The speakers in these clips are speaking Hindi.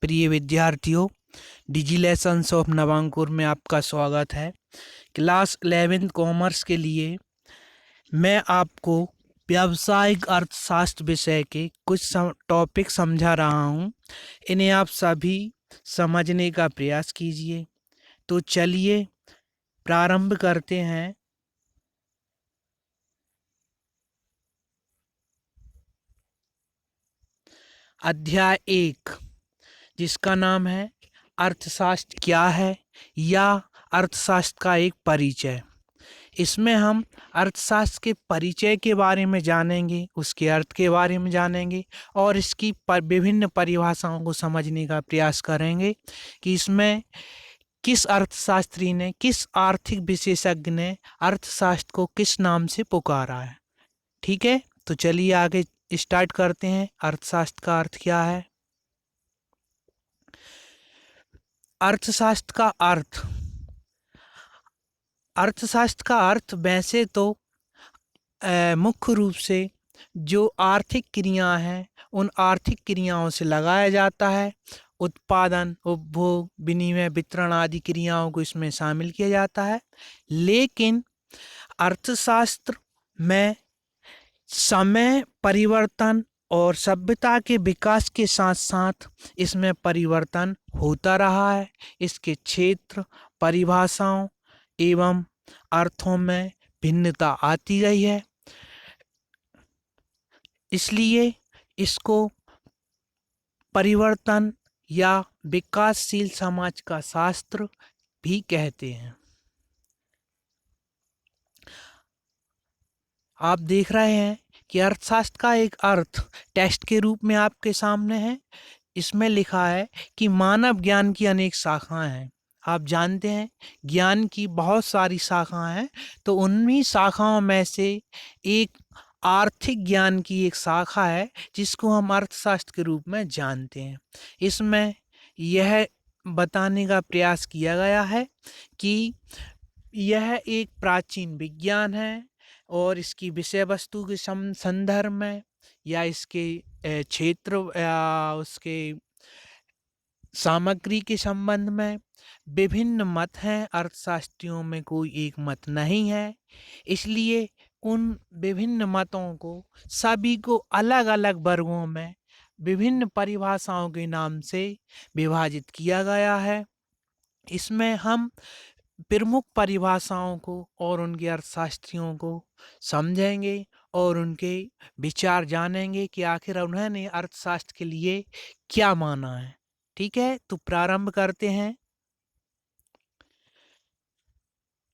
प्रिय विद्यार्थियों, डिजी लेसन्स ऑफ नवांकुर में आपका स्वागत है। क्लास 11 कॉमर्स के लिए मैं आपको व्यावसायिक अर्थशास्त्र विषय के कुछ टॉपिक समझा रहा हूँ। इन्हें आप सभी समझने का प्रयास कीजिए। तो चलिए प्रारंभ करते हैं। अध्याय 1, जिसका नाम है अर्थशास्त्र क्या है या अर्थशास्त्र का एक परिचय। इसमें हम अर्थशास्त्र के परिचय के बारे में जानेंगे, उसके अर्थ के बारे में जानेंगे और इसकी विभिन्न परिभाषाओं को समझने का प्रयास करेंगे कि इसमें किस अर्थशास्त्री ने, किस आर्थिक विशेषज्ञ ने अर्थशास्त्र को किस नाम से पुकारा है। ठीक है, तो चलिए आगे स्टार्ट करते हैं। अर्थशास्त्र का अर्थ क्या है? अर्थशास्त्र का अर्थ, अर्थशास्त्र का अर्थ वैसे तो मुख्य रूप से जो आर्थिक क्रिया हैं उन आर्थिक क्रियाओं से लगाया जाता है। उत्पादन, उपभोग, विनिमय, वितरण आदि क्रियाओं को इसमें शामिल किया जाता है। लेकिन अर्थशास्त्र में समय परिवर्तन और सभ्यता के विकास के साथ साथ इसमें परिवर्तन होता रहा है। इसके क्षेत्र, परिभाषाओं एवं अर्थों में भिन्नता आती गई है, इसलिए इसको परिवर्तन या विकासशील समाज का शास्त्र भी कहते हैं। आप देख रहे हैं कि अर्थशास्त्र का एक अर्थ टेक्स्ट के रूप में आपके सामने है। इसमें लिखा है कि मानव ज्ञान की अनेक शाखाएं हैं। आप जानते हैं ज्ञान की बहुत सारी शाखाएं हैं, तो उन्हीं शाखाओं में से एक आर्थिक ज्ञान की एक शाखा है जिसको हम अर्थशास्त्र के रूप में जानते हैं। इसमें यह बताने का प्रयास किया गया है कि यह एक प्राचीन विज्ञान है और इसकी विषय वस्तु के संदर्भ में या इसके क्षेत्र या उसके सामग्री के संबंध में विभिन्न मत हैं। अर्थशास्त्रियों में कोई एक मत नहीं है, इसलिए उन विभिन्न मतों को सभी को अलग अलग वर्गों में विभिन्न परिभाषाओं के नाम से विभाजित किया गया है। इसमें हम प्रमुख परिभाषाओं को और उनके अर्थशास्त्रियों को समझेंगे और उनके विचार जानेंगे कि आखिर उन्होंने अर्थशास्त्र के लिए क्या माना है। ठीक है, तो प्रारंभ करते हैं।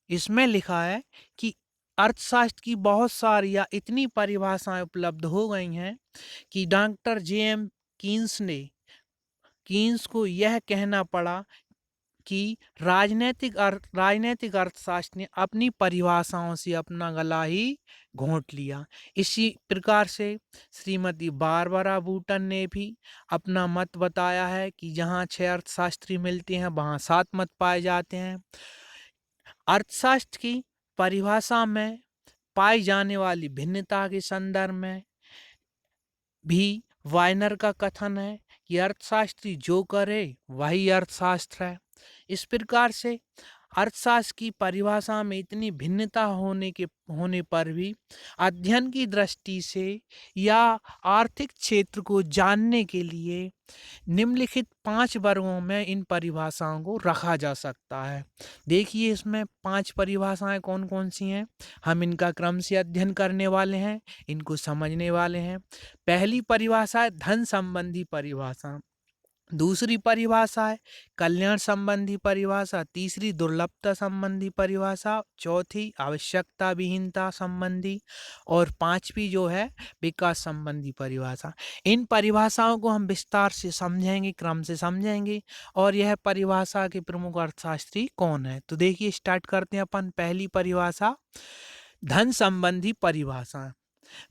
इसमें लिखा है कि अर्थशास्त्र की बहुत सारी या इतनी परिभाषाएं उपलब्ध हो गई हैं कि डॉक्टर जे.एम. कीन्स को यह कहना पड़ा कि राजनीतिक अर्थशास्त्र ने अपनी परिभाषाओं से अपना गला ही घोंट लिया। इसी प्रकार से श्रीमती बारबरा बूटन ने भी अपना मत बताया है कि जहां 6 अर्थशास्त्री मिलते हैं वहां 7 मत पाए जाते हैं। अर्थशास्त्र की परिभाषा में पाई जाने वाली भिन्नता के संदर्भ में भी वाइनर का कथन है कि अर्थशास्त्री जो करे वही अर्थशास्त्र है। इस प्रकार से अर्थशास्त्र की परिभाषा में इतनी भिन्नता होने पर भी अध्ययन की दृष्टि से या आर्थिक क्षेत्र को जानने के लिए निम्नलिखित 5 वर्गों में इन परिभाषाओं को रखा जा सकता है। देखिए इसमें 5 परिभाषाएं कौन कौन सी हैं, हम इनका क्रम से अध्ययन करने वाले हैं, इनको समझने वाले हैं। पहली परिभाषा है धन संबंधी परिभाषा, दूसरी परिभाषा है कल्याण संबंधी परिभाषा, तीसरी दुर्लभता संबंधी परिभाषा, चौथी आवश्यकता विहीनता संबंधी और 5वीं जो है विकास संबंधी परिभाषा। इन परिभाषाओं को हम विस्तार से समझेंगे, क्रम से समझेंगे और यह परिभाषा के प्रमुख अर्थशास्त्री कौन है। तो देखिए स्टार्ट करते हैं अपन। पहली परिभाषा धन संबंधी परिभाषा।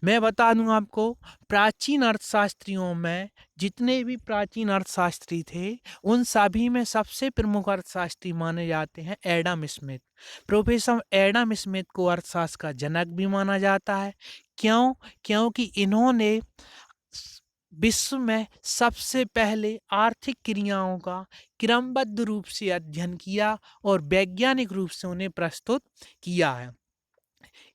मैं बता दूं आपको, प्राचीन अर्थशास्त्रियों में जितने भी प्राचीन अर्थशास्त्री थे उन सभी में सबसे प्रमुख अर्थशास्त्री माने जाते हैं Adam Smith. Professor Adam Smith को अर्थशास्त्र का जनक भी माना जाता है। क्यों? क्योंकि इन्होंने विश्व में सबसे पहले आर्थिक क्रियाओं का क्रमबद्ध रूप से अध्ययन किया और वैज्ञानिक रूप से उन्हें प्रस्तुत किया है।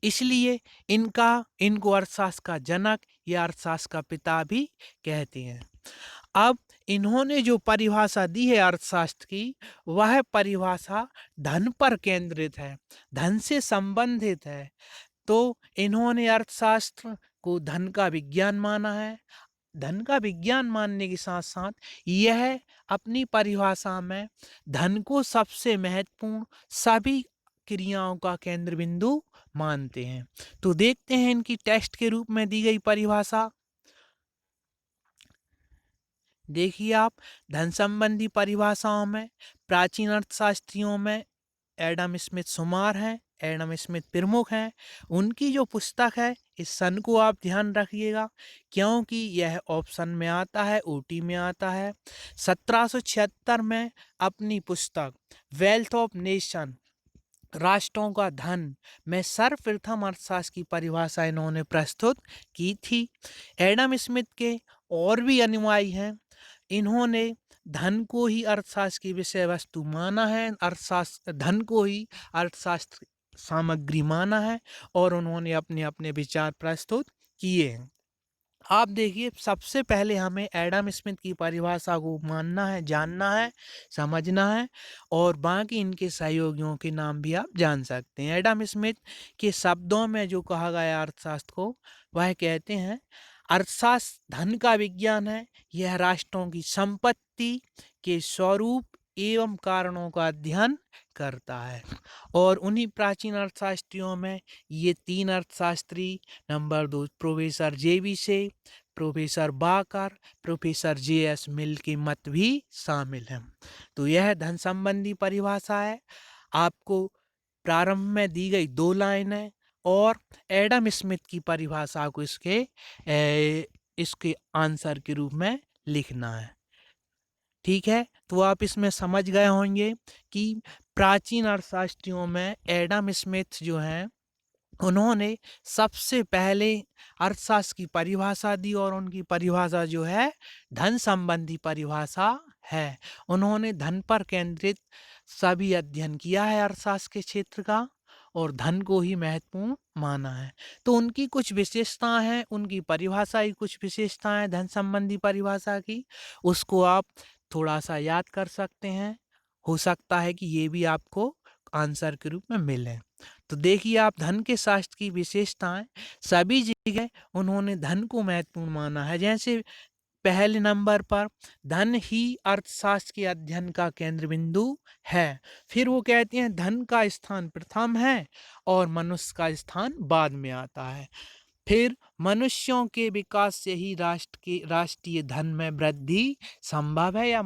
इसलिए इनको अर्थशास्त्र का जनक या अर्थशास्त्र का पिता भी कहते हैं। अब इन्होंने जो परिभाषा दी है अर्थशास्त्र की, वह परिभाषा धन पर केंद्रित है, धन से संबंधित है। तो इन्होंने अर्थशास्त्र को धन का विज्ञान माना है। धन का विज्ञान मानने के साथ साथ यह अपनी परिभाषा में धन को सबसे महत्वपूर्ण सभी क्रियाओं का केंद्र बिंदु मानते हैं। तो देखते हैं इनकी टेक्स्ट के रूप में दी गई परिभाषा। देखिए आप, धन संबंधी परिभाषाओं में प्राचीन अर्थशास्त्रियों में एडम स्मिथ शुमार हैं, एडम स्मिथ प्रमुख हैं। उनकी जो पुस्तक है, इस सन को आप ध्यान रखिएगा क्योंकि यह ऑप्शन में आता है, ओटी में आता है। 1776 में अपनी पुस्तक वेल्थ ऑफ नेशन, राष्ट्रों का धन में सर्वप्रथम अर्थशास्त्र की परिभाषा इन्होंने प्रस्तुत की थी। एडम स्मिथ के और भी अनुयायी हैं। इन्होंने धन को ही अर्थशास्त्र की विषय वस्तु माना है, अर्थशास्त्र धन को ही अर्थशास्त्र सामग्री माना है और उन्होंने अपने अपने विचार प्रस्तुत किए हैं। आप देखिए, सबसे पहले हमें एडम स्मिथ की परिभाषा को मानना है, जानना है, समझना है और बाकी इनके सहयोगियों के नाम भी आप जान सकते हैं। एडम स्मिथ के शब्दों में जो कहा गया अर्थशास्त्र को, वह कहते हैं अर्थशास्त्र धन का विज्ञान है। यह राष्ट्रों की संपत्ति के स्वरूप एवं कारणों का अध्ययन करता है। और उन्हीं प्राचीन अर्थशास्त्रियों में ये 3 अर्थशास्त्री, नंबर 2 प्रोफेसर जेबी से, प्रोफेसर बाकर, प्रोफेसर जे.एस. मिल के मत भी शामिल हैं। तो यह धन संबंधी परिभाषा है। आपको प्रारंभ में दी गई 2 लाइनें और एडम स्मिथ की परिभाषा को इसके आंसर के रूप में लिखना है। ठीक है, तो आप इसमें समझ गए होंगे कि प्राचीन अर्थशास्त्रियों में एडम स्मिथ जो हैं, उन्होंने सबसे पहले अर्थशास्त्र की परिभाषा दी और उनकी परिभाषा जो है धन संबंधी परिभाषा है। उन्होंने धन पर केंद्रित सभी अध्ययन किया है अर्थशास्त्र के क्षेत्र का और धन को ही महत्वपूर्ण माना है। तो उनकी कुछ विशेषताएं हैं, उनकी परिभाषा की कुछ विशेषताएं धन संबंधी परिभाषा की, उसको आप थोड़ा सा याद कर सकते हैं। हो सकता है कि ये भी आपको आंसर के रूप में मिले। तो देखिए आप, धन के शास्त्र की विशेषताएं, सभी जगह उन्होंने धन को महत्वपूर्ण माना है। जैसे पहले नंबर पर धन ही अर्थशास्त्र के अध्ययन का केंद्र बिंदु है। फिर वो कहते हैं धन का स्थान प्रथम है और मनुष्य का स्थान बाद में आता है। फिर मनुष्यों के विकास से ही राष्ट्रीय धन में वृद्धि संभव है, या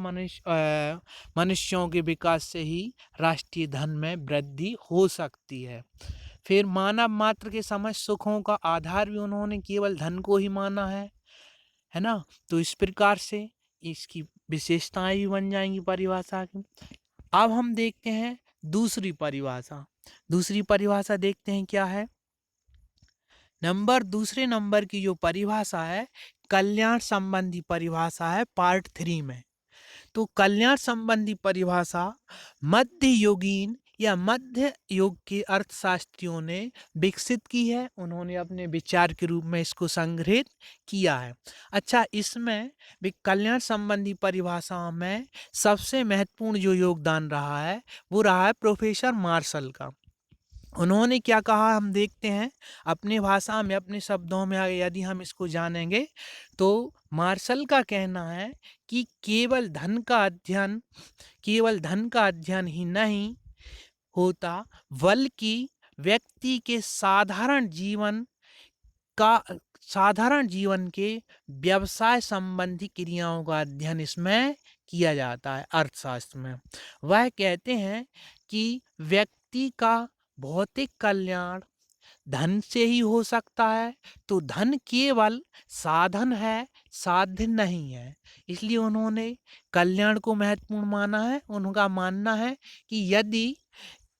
मनुष्यों के विकास से ही राष्ट्रीय धन में वृद्धि हो सकती है। फिर मानव मात्र के समस्त सुखों का आधार भी उन्होंने केवल धन को ही माना है ना। तो इस प्रकार से इसकी विशेषताएं भी बन जाएंगी परिभाषा की। अब हम देखते हैं दूसरी परिभाषा। दूसरी परिभाषा देखते हैं क्या है। दूसरे नंबर की जो परिभाषा है, कल्याण संबंधी परिभाषा है पार्ट 3 में। तो कल्याण संबंधी परिभाषा मध्ययुगीन या मध्य युग के अर्थशास्त्रियों ने विकसित की है। उन्होंने अपने विचार के रूप में इसको संग्रहित किया है। अच्छा, इसमें कल्याण संबंधी परिभाषाओं में सबसे महत्वपूर्ण जो योगदान रहा है, वो रहा है प्रोफेसर मार्शल का। उन्होंने क्या कहा हम देखते हैं अपनी भाषा में, अपने शब्दों में। यदि हम इसको जानेंगे तो मार्शल का कहना है कि केवल धन का अध्ययन ही नहीं होता, बल्कि व्यक्ति के साधारण जीवन के व्यवसाय संबंधी क्रियाओं का अध्ययन इसमें किया जाता है अर्थशास्त्र में। वह कहते हैं कि व्यक्ति का भौतिक कल्याण धन से ही हो सकता है, तो धन केवल साधन है, साध्य नहीं है। इसलिए उन्होंने कल्याण को महत्वपूर्ण माना है। उनका मानना है कि यदि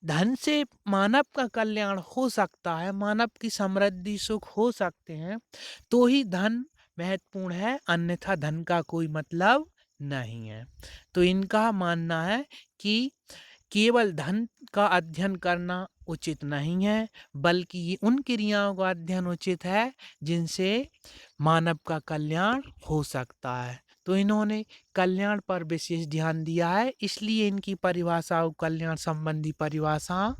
धन से मानव का कल्याण हो सकता है, मानव की समृद्धि सुख हो सकते हैं, तो ही धन महत्वपूर्ण है, अन्यथा धन का कोई मतलब नहीं है। तो इनका मानना है कि केवल धन का अध्ययन करना उचित नहीं है, बल्कि ये उन क्रियाओं का अध्ययन उचित है जिनसे मानव का कल्याण हो सकता है। तो इन्होंने कल्याण पर विशेष ध्यान दिया है, इसलिए इनकी परिभाषा को कल्याण संबंधी परिभाषा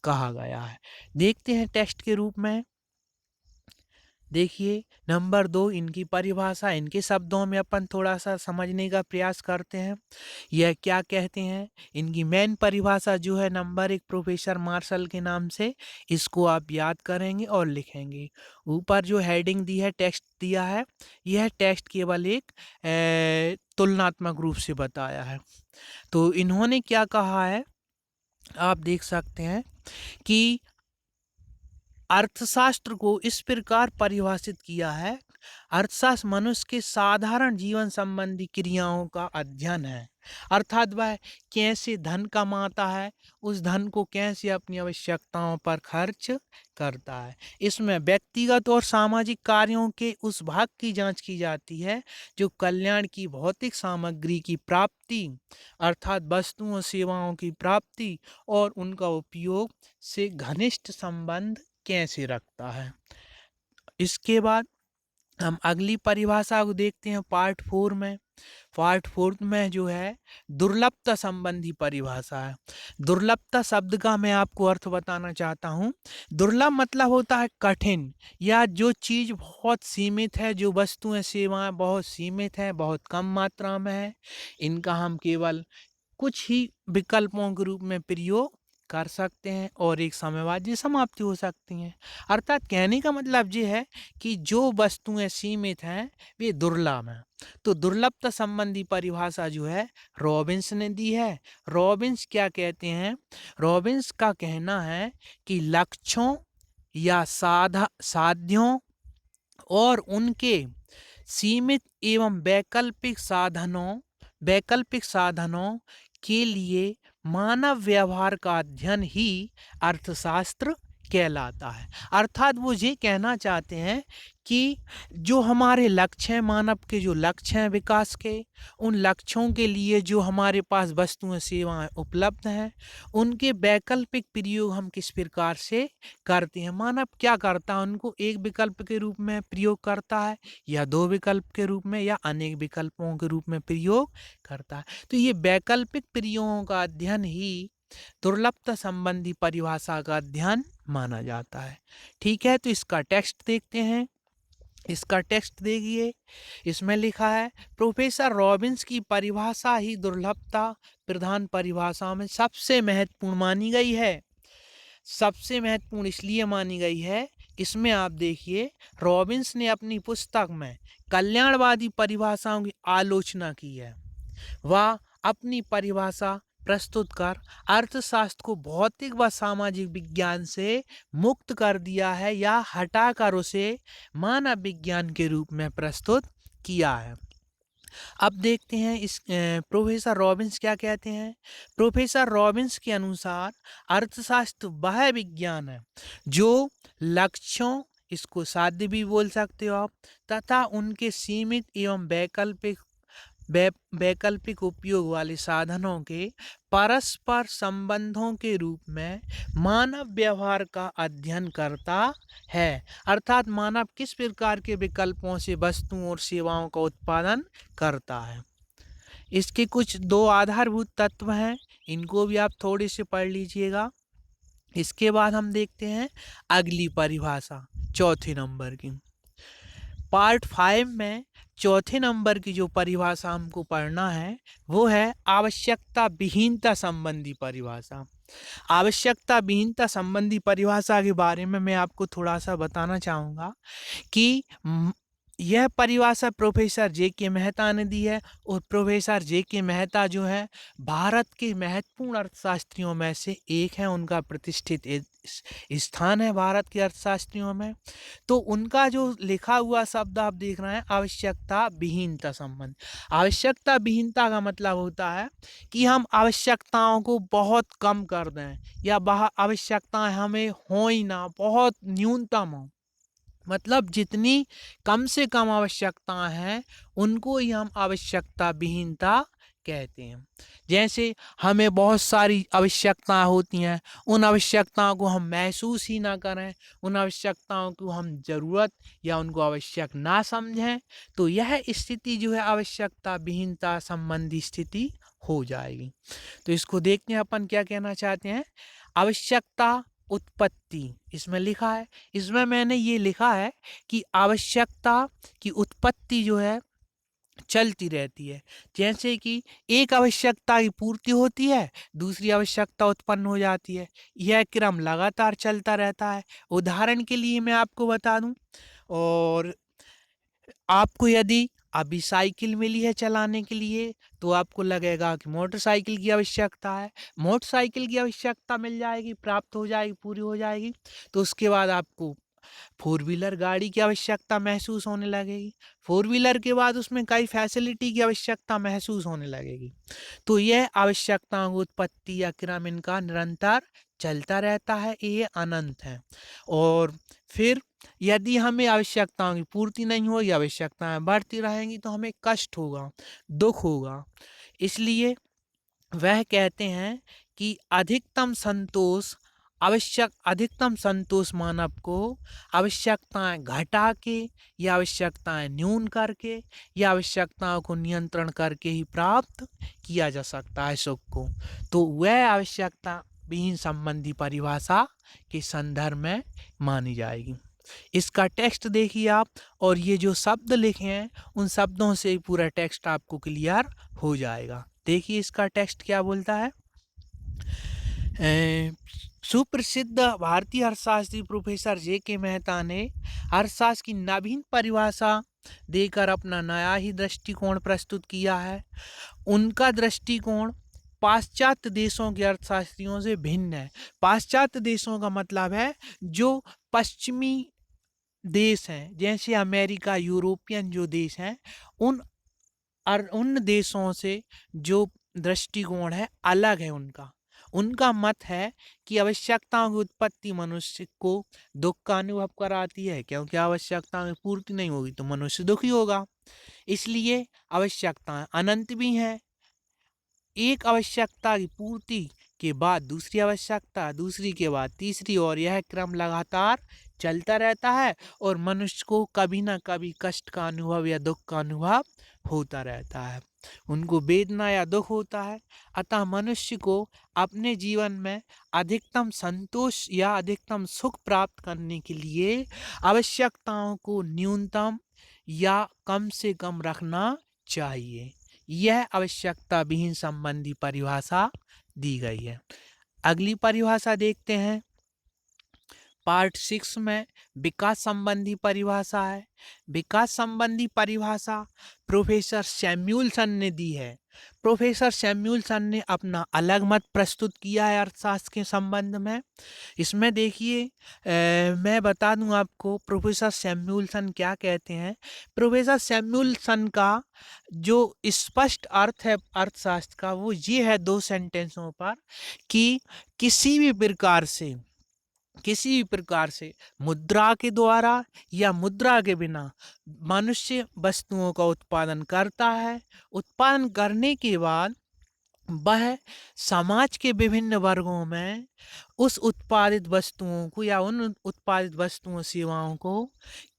कहा गया है। देखते हैं टेक्स्ट के रूप में। देखिए नंबर 2 इनकी परिभाषा, इनके शब्दों में अपन थोड़ा सा समझने का प्रयास करते हैं। यह क्या कहते हैं? इनकी मेन परिभाषा जो है नंबर 1 प्रोफेसर मार्शल के नाम से, इसको आप याद करेंगे और लिखेंगे। ऊपर जो हेडिंग दी है, टेक्स्ट दिया है, यह टेक्स्ट केवल एक तुलनात्मक रूप से बताया है। तो इन्होंने क्या कहा है आप देख सकते हैं कि अर्थशास्त्र को इस प्रकार परिभाषित किया है, अर्थशास्त्र मनुष्य के साधारण जीवन संबंधी क्रियाओं का अध्ययन है। अर्थात वह कैसे धन कमाता है, उस धन को कैसे अपनी आवश्यकताओं पर खर्च करता है। इसमें व्यक्तिगत और सामाजिक कार्यों के उस भाग की जांच की जाती है जो कल्याण की भौतिक सामग्री की प्राप्ति अर्थात वस्तुओं सेवाओं की प्राप्ति और उनका उपयोग से घनिष्ठ संबंध कैसे रखता है। इसके बाद हम अगली परिभाषा को देखते हैं पार्ट 4 में। पार्ट 4 में जो है दुर्लभता संबंधी परिभाषा है। दुर्लभता शब्द का मैं आपको अर्थ बताना चाहता हूँ। दुर्लभ मतलब होता है कठिन, या जो चीज़ बहुत सीमित है, जो वस्तुएं सेवाएं बहुत सीमित है, बहुत कम मात्रा में है, इनका हम केवल कुछ ही विकल्पों के रूप में प्रयोग कर सकते हैं और एक समय बाद ये समाप्ति हो सकती हैं। अर्थात कहने का मतलब ये है कि जो वस्तुएं सीमित हैं वे दुर्लभ हैं। तो दुर्लभता संबंधी परिभाषा जो है रॉबिन्स ने दी है। रॉबिन्स क्या कहते हैं? रॉबिन्स का कहना है कि लक्ष्यों या साध्यों और उनके सीमित एवं वैकल्पिक साधनों के लिए मानव व्यवहार का अध्ययन ही अर्थशास्त्र कहलाता है। अर्थात वो ये कहना चाहते हैं कि जो हमारे लक्ष्य हैं, मानव के जो लक्ष्य हैं विकास के, उन लक्ष्यों के लिए जो हमारे पास वस्तुएं सेवाएं उपलब्ध हैं, उनके वैकल्पिक प्रयोग हम किस प्रकार से करते हैं। मानव क्या करता है, उनको एक विकल्प के रूप में प्रयोग करता है, या दो विकल्प के रूप में, या अनेक विकल्पों के रूप में प्रयोग करता है। तो ये वैकल्पिक प्रयोगों का अध्ययन ही दुर्लभता संबंधी परिभाषा का अध्ययन माना जाता है। ठीक है, तो इसका टेक्स्ट देखते हैं। इसका टेक्स्ट देखिए, इसमें लिखा है प्रोफेसर रॉबिन्स की परिभाषा ही दुर्लभता प्रधान परिभाषा में सबसे महत्वपूर्ण मानी गई है। सबसे महत्वपूर्ण इसलिए मानी गई है, इसमें आप देखिए रॉबिन्स ने अपनी पुस्तक में कल्याणवादी परिभाषाओं की आलोचना की है। वह अपनी परिभाषा प्रस्तुत कर अर्थशास्त्र को भौतिक व सामाजिक विज्ञान से मुक्त कर दिया है, या हटाकर उसे मानव विज्ञान के रूप में प्रस्तुत किया है। अब देखते हैं इस प्रोफेसर रॉबिन्स क्या कहते हैं। प्रोफेसर रॉबिन्स के अनुसार अर्थशास्त्र वह विज्ञान है जो लक्ष्यों, इसको साध्य भी बोल सकते हो आप, तथा उनके सीमित एवं वैकल्पिक उपयोग वाले साधनों के परस्पर संबंधों के रूप में मानव व्यवहार का अध्ययन करता है। अर्थात मानव किस प्रकार के विकल्पों से वस्तुओं और सेवाओं का उत्पादन करता है। इसके कुछ दो आधारभूत तत्व हैं, इनको भी आप थोड़े से पढ़ लीजिएगा। इसके बाद हम देखते हैं अगली परिभाषा चौथे नंबर की। पार्ट 5 में चौथे नंबर की जो परिभाषा हमको पढ़ना है वो है आवश्यकता विहीनता संबंधी परिभाषा। आवश्यकता विहीनता संबंधी परिभाषा के बारे में मैं आपको थोड़ा सा बताना चाहूँगा कि यह परिभाषा प्रोफेसर जे के मेहता ने दी है, और प्रोफेसर जे के मेहता जो है भारत के महत्वपूर्ण अर्थशास्त्रियों में से एक है। उनका प्रतिष्ठित स्थान है भारत के अर्थशास्त्रियों में। तो उनका जो लिखा हुआ शब्द आप देख रहे हैं आवश्यकता विहीनता संबंध। आवश्यकता विहीनता का मतलब होता है कि हम आवश्यकताओं को बहुत कम कर दें, या वह आवश्यकताएं हमें हो ही ना, बहुत न्यूनतम हो। मतलब जितनी कम से कम आवश्यकताएं हैं उनको ही हम आवश्यकता विहीनता कहते हैं। जैसे हमें बहुत सारी आवश्यकताएं होती हैं, उन आवश्यकताओं को हम महसूस ही ना करें, उन आवश्यकताओं को हम ज़रूरत या उनको आवश्यक ना समझें, तो यह स्थिति जो है आवश्यकता विहीनता संबंधी स्थिति हो जाएगी। तो इसको देखते हैं अपन क्या कहना चाहते हैं। आवश्यकता उत्पत्ति इसमें लिखा है, इसमें मैंने ये लिखा है कि आवश्यकता की उत्पत्ति जो है चलती रहती है। जैसे कि एक आवश्यकता की पूर्ति होती है, दूसरी आवश्यकता उत्पन्न हो जाती है, यह क्रम लगातार चलता रहता है। उदाहरण के लिए मैं आपको बता दूं, और आपको यदि अभी साइकिल मिली है चलाने के लिए, तो आपको लगेगा कि मोटरसाइकिल की आवश्यकता है। मोटरसाइकिल की आवश्यकता मिल जाएगी, प्राप्त हो जाएगी, पूरी हो जाएगी, तो उसके बाद आपको फोर व्हीलर गाड़ी की आवश्यकता महसूस होने लगेगी। फोर व्हीलर के बाद उसमें कई फैसिलिटी की आवश्यकता महसूस होने लगेगी। तो यह आवश्यकताओं की उत्पत्ति या क्रम इनका निरंतर चलता रहता है, ये अनंत है। और फिर यदि हमें आवश्यकताओं की पूर्ति नहीं होगी, आवश्यकताएं बढ़ती रहेंगी, तो हमें कष्ट होगा, दुख होगा। इसलिए वह कहते हैं कि अधिकतम संतोष मानव को आवश्यकताएं घटा के या आवश्यकताएं न्यून करके या आवश्यकताओं को नियंत्रण करके ही प्राप्त किया जा सकता है सुख को। तो वह आवश्यकता विहीन संबंधी परिभाषा के संदर्भ में मानी जाएगी। इसका टेक्स्ट देखिए आप, और ये जो शब्द लिखे हैं उन शब्दों से ही पूरा टेक्स्ट आपको क्लियर हो जाएगा। देखिए इसका टेक्स्ट क्या बोलता है। सुप्रसिद्ध भारतीय अर्थशास्त्री प्रोफेसर जे.के. मेहता ने अर्थशास्त्र की नवीन परिभाषा देकर अपना नया ही दृष्टिकोण प्रस्तुत किया है। उनका दृष्टिकोण पाश्चात्य देशों के अर्थशास्त्रियों से भिन्न है। पाश्चात्य देशों का मतलब है जो पश्चिमी देश हैं, जैसे अमेरिका, यूरोपियन जो देश हैं, उन देशों से जो दृष्टिकोण है अलग है। उनका मत है कि आवश्यकताओं की उत्पत्ति मनुष्य को दुख का अनुभव कराती है, क्योंकि आवश्यकताओं की पूर्ति नहीं होगी तो मनुष्य दुखी होगा। इसलिए आवश्यकताएं अनंत भी हैं। एक आवश्यकता की पूर्ति के बाद दूसरी आवश्यकता, दूसरी के बाद तीसरी, और यह क्रम लगातार चलता रहता है, और मनुष्य को कभी ना कभी कष्ट का अनुभव या दुख का अनुभव होता रहता है, उनको वेदना या दुख होता है। अतः मनुष्य को अपने जीवन में अधिकतम संतोष या अधिकतम सुख प्राप्त करने के लिए आवश्यकताओं को न्यूनतम या कम से कम रखना चाहिए। यह आवश्यकता विहीन संबंधी परिभाषा दी गई है। अगली परिभाषा देखते हैं। पार्ट 6 में विकास संबंधी परिभाषा है। विकास संबंधी परिभाषा प्रोफेसर सैमुअलसन ने दी है। प्रोफेसर सैमुअलसन ने अपना अलग मत प्रस्तुत किया है अर्थशास्त्र के संबंध में। इसमें देखिए, मैं बता दूं आपको प्रोफेसर सैमुअलसन क्या कहते हैं। प्रोफेसर सैमुअलसन का जो स्पष्ट अर्थ है अर्थशास्त्र का, वो ये है 2 सेंटेंसों पर, कि किसी भी प्रकार से मुद्रा के द्वारा या मुद्रा के बिना मनुष्य वस्तुओं का उत्पादन करता है। उत्पादन करने के बाद वह समाज के विभिन्न वर्गों में उस उत्पादित वस्तुओं को या उन उत्पादित वस्तुओं सेवाओं को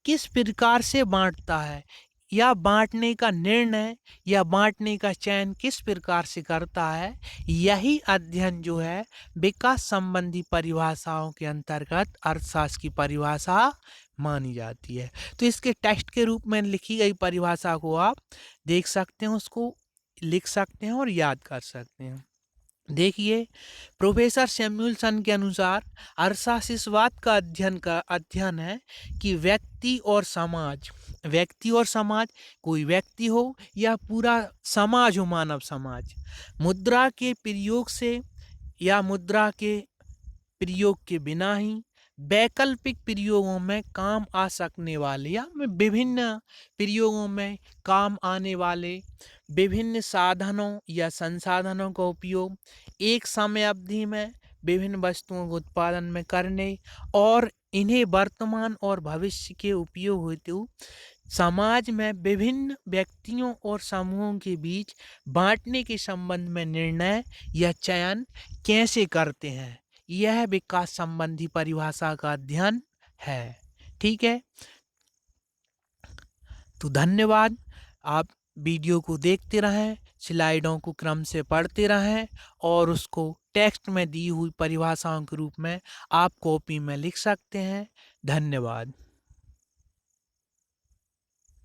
किस प्रकार से बांटता है, या बांटने का निर्णय या बांटने का चयन किस प्रकार से करता है, यही अध्ययन जो है विकास संबंधी परिभाषाओं के अंतर्गत अर्थशास्त्र की परिभाषा मानी जाती है। तो इसके टेक्स्ट के रूप में लिखी गई परिभाषा को आप देख सकते हैं, उसको लिख सकते हैं और याद कर सकते हैं। देखिए, प्रोफेसर सैमुअलसन के अनुसार अर्थशास्त्र इस बात का अध्ययन है कि व्यक्ति और समाज, कोई व्यक्ति हो या पूरा समाज हो, मानव समाज, मुद्रा के प्रयोग से या मुद्रा के प्रयोग के बिना ही वैकल्पिक प्रयोगों में काम आ सकने वाले या विभिन्न प्रयोगों में काम आने वाले विभिन्न साधनों या संसाधनों का उपयोग एक समय अवधि में विभिन्न वस्तुओं के उत्पादन में करने और इन्हें वर्तमान और भविष्य के उपयोग हेतु समाज में विभिन्न व्यक्तियों और समूहों के बीच बांटने के संबंध में निर्णय या चयन कैसे करते हैं, यह विकास संबंधी परिभाषा का अध्ययन है। ठीक है, तो धन्यवाद। आप वीडियो को देखते रहें, स्लाइडों को क्रम से पढ़ते रहें और उसको टेक्स्ट में दी हुई परिभाषाओं के रूप में आप कॉपी में लिख सकते हैं। धन्यवाद।